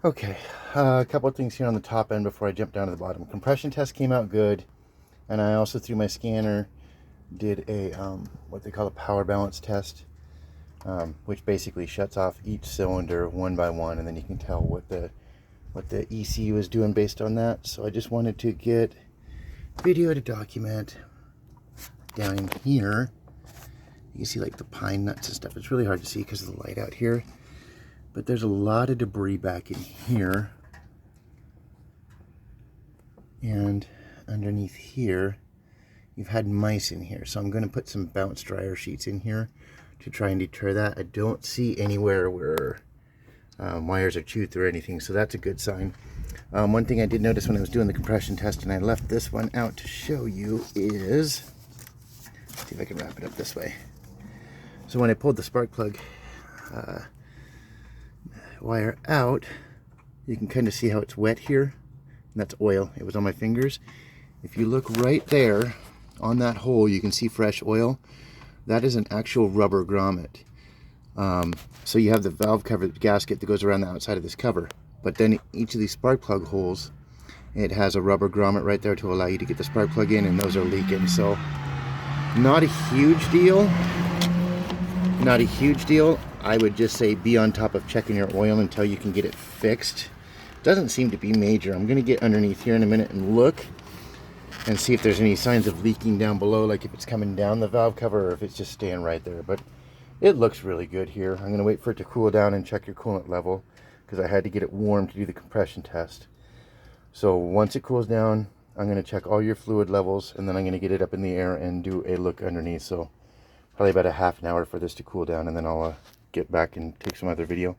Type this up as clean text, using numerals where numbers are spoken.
Okay, a couple of things here on the top end before I jump down to the bottom. Compression test came out good, and I also through my scanner did a what they call a power balance test, which basically shuts off each cylinder one by one, and then you can tell what the ECU is doing based on that. So I just wanted to get video to document down here. You can see like the pine nuts and stuff. It's really hard to see because of the light out here. But there's a lot of debris back in here. And underneath here, you've had mice in here. So I'm going to put some bounce dryer sheets in here to try and deter that. I don't see anywhere where wires are chewed through or anything, so that's a good sign. One thing I did notice when I was doing the compression test, and I left this one out to show you, is, let's see if I can wrap it up this way. So when I pulled the spark plug wire out, you can kind of see how it's wet here, and that's oil. It was on my fingers. If you look right there on that hole, you can see fresh oil. That is an actual rubber grommet. So you have the valve cover, the gasket that goes around the outside of this cover, but then each of these spark plug holes, it has a rubber grommet right there to allow you to get the spark plug in, and those are leaking. So not a huge deal. Not a huge deal. I would just say be on top of checking your oil until you can get it fixed. Doesn't seem to be major. I'm going to get underneath here in a minute and look and see if there's any signs of leaking down below, like if it's coming down the valve cover or if it's just staying right there. But it looks really good here. I'm going to wait for it to cool down and check your coolant level, because I had to get it warm to do the compression test. So once it cools down, I'm going to check all your fluid levels, and then I'm going to get it up in the air and do a look underneath. So probably about a half an hour for this to cool down, and then I'll get back and take some other video.